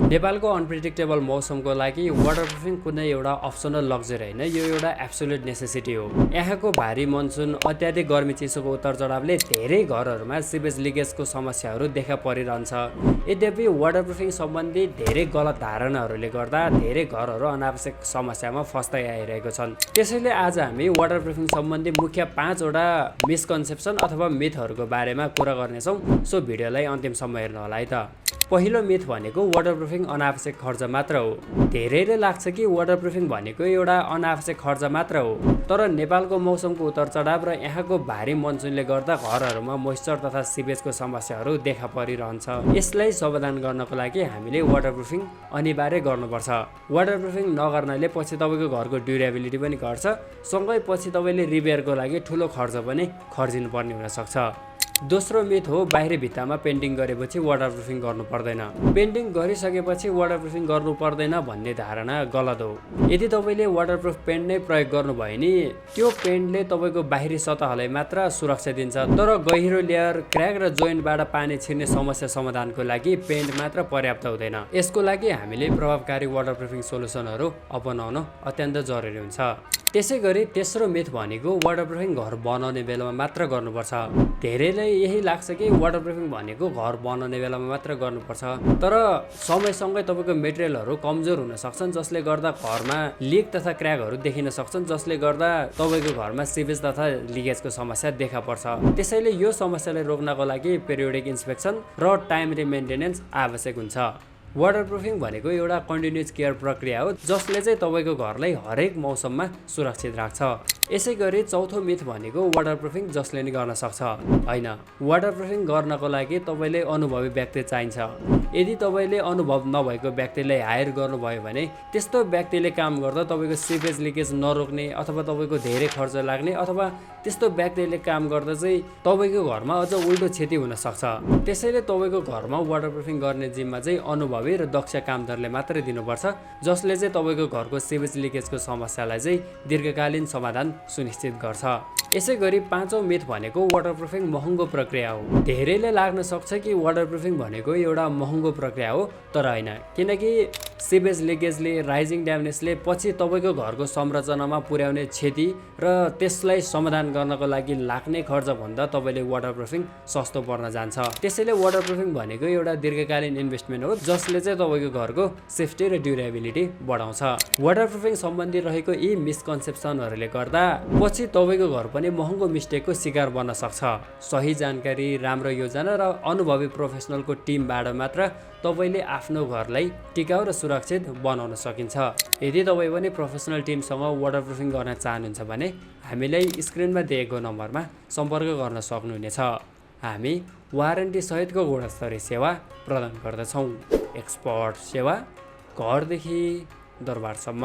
नेपालको अनप्रेडिक्टेबल मौसमको लागि वाटरप्रुफिङ कुनै एउटा अप्सनल लग्जरी होइन, यो एउटा एब्सोल्युट नेसेसिटी हो। यहाँको भारी मनसुन, अत्याधिक गर्मी चिसोको उतार चढावले धेरै घरहरूमा सिवेज लिकेजको समस्याहरू देखा परिरहन्छ। यद्यपि वाटरप्रुफिङ सम्बन्धी धेरै गलत धारणाहरूले गर्दा धेरै घरहरू अनावश्यक समस्यामा फस्दै आइरहेको छन्। त्यसैले आज हामी वाटरप्रुफिङ सम्बन्धी मुख्य 5 वटा मिसकन्सेप्सन अथवा मिथहरूको बारेमा कुरा गर्नेछौँ। सो भिडियोलाई अन्तिमसम्म हेर्नु होला है त। पहिलो मिथ भनेको वाटरप्रुफिङ अनावश्यक खर्च मात्र हो। धेरैले लाग्छ कि वाटरप्रुफिङ भनेको एउटा अनावश्यक खर्च मात्र हो, तर नेपालको मौसमको उतार चढाव र यहाँको भारी मनसुनले गर्दा घरहरूमा मोइस्चर तथा सिवेजको समस्याहरू देखा परिरहन्छ। यसलाई समाधान गर्नको लागि हामीले वाटरप्रुफिङ अनिवार्य गर्नुपर्छ। वाटरप्रुफिङ नगर्नाले पछि तपाईँको घरको ड्युरेबिलिटी पनि घट्छ, सँगै पछि तपाईँले रिपेयरको लागि ठुलो खर्च पनि खर्चिनु पर्ने हुनसक्छ। दोस्रो मिथ हो बाहिरी भित्तामा पेन्टिङ गरेपछि वाटरप्रुफिङ गर्नु पर्दैन। पेन्टिङ गरिसकेपछि वाटरप्रुफिङ गर्नु पर्दैन भन्ने धारणा गलत हो। यदि तपाईँले वाटरप्रुफ पेन्ट नै प्रयोग गर्नुभयो नि, त्यो पेन्टले तपाईँको बाहिरी सतहलाई मात्र सुरक्षा दिन्छ, तर गहिरो लेयर, क्र्याक र जोइन्टबाट पानी छिर्ने समस्या समाधानको लागि पेन्ट मात्र पर्याप्त हुँदैन। यसको लागि हामीले प्रभावकारी वाटरप्रुफिङ सोलुसनहरू अपनाउन अत्यन्त जरुरी हुन्छ। त्यसै गरी तेस्रो मिथ भनेको वाटरप्रुफिङ घर बनाउने बेलामा मात्र गर्नुपर्छ। धेरैलाई यही लाग्छ कि वाटरप्रुफिङ भनेको घर बनाउने बेलामा मात्र गर्नुपर्छ, तर समयसँगै तपाईँको मेटेरियलहरू कमजोर हुन सक्छन्, जसले गर्दा घरमा लिक तथा क्र्याकहरू देखिन सक्छन्, जसले गर्दा तपाईँको घरमा सिवेज तथा लिकेजको समस्या देखा पर्छ। त्यसैले यो समस्यालाई रोक्नको लागि पिरियोडिक इन्स्पेक्सन र टाइमली मेन्टेनेन्स आवश्यक हुन्छ। वाटरप्रुफिङ भनेको एउटा कन्टिन्युस केयर प्रक्रिया हो, जसले चाहिँ तपाईँको घरलाई हरेक मौसममा सुरक्षित राख्छ। यसै गरी चौथो मिथ भनेको वाटरप्रुफिङ जसले नि गर्न सक्छ। होइन, वाटरप्रुफिङ गर्नको लागि तपाईँले अनुभवी व्यक्ति चाहिन्छ। यदि तपाईँले अनुभव नभएको व्यक्तिलाई हायर गर्नुभयो भने त्यस्तो व्यक्तिले काम गर्दा तपाईँको सिवेज लिकेज नरोक्ने अथवा तपाईँको धेरै खर्च लाग्ने, अथवा त्यस्तो व्यक्तिले काम गर्दा चाहिँ तपाईँको घरमा अझ उल्टो क्षति हुन सक्छ। त्यसैले तपाईँको घरमा वाटरप्रुफिङ गर्ने जिम्मा चाहिँ अनुभवी र दक्ष कामदारले मात्रै दिनुपर्छ, जसले चाहिँ तपाईँको घरको सिवेज लिकेजको समस्यालाई चाहिँ दीर्घकालीन समाधान सुनिश्चित गर्छ। यसै गरी पाँचौं मिथ भनेको वाटरप्रुफिङ महँगो प्रक्रिया हो। धेरैले लाग्न सक्छ कि वाटरप्रुफिङ भनेको एउटा महँगो प्रक्रिया हो, तर होइन, किनकि सिवेज लिकेजले, राइजिङ ड्यामेजले पछि तपाईँको घरको संरचनामा पुर्याउने क्षति र त्यसलाई समाधान गर्नको लागि लाग्ने खर्च भन्दा तपाईँले वाटरप्रुफिङ सस्तो पर्न जान्छ। त्यसैले वाटरप्रुफिङ भनेको एउटा दीर्घकालीन इन्भेस्टमेन्ट हो, जसले चाहिँ तपाईँको घरको सेफ्टी र ड्युरेबिलिटी बढाउँछ। वाटरप्रुफिङ सम्बन्धी रहेको यी मिसकन्सेप्सनहरूले गर्दा पछि तपाईँको घर पनि महँगो मिस्टेकको शिकार बन्न सक्छ। सही जानकारी, राम्रो योजना र अनुभवी प्रोफेसनलको टिमबाट मात्र तपाईँले आफ्नो घरलाई टिकाउ र सुरक्षित बनाउन सकिन्छ। यदि तपाईँ पनि प्रोफेसनल टिमसँग वाटरप्रुफिङ गर्न चाहनुहुन्छ भने हामीलाई स्क्रिनमा दिएको नम्बरमा सम्पर्क गर्न सक्नुहुनेछ। हामी वारेन्टी सहितको गुणस्तरीय सेवा प्रदान गर्दछौँ। एक्सपर्ट सेवा, घरदेखि दरबारसम्म।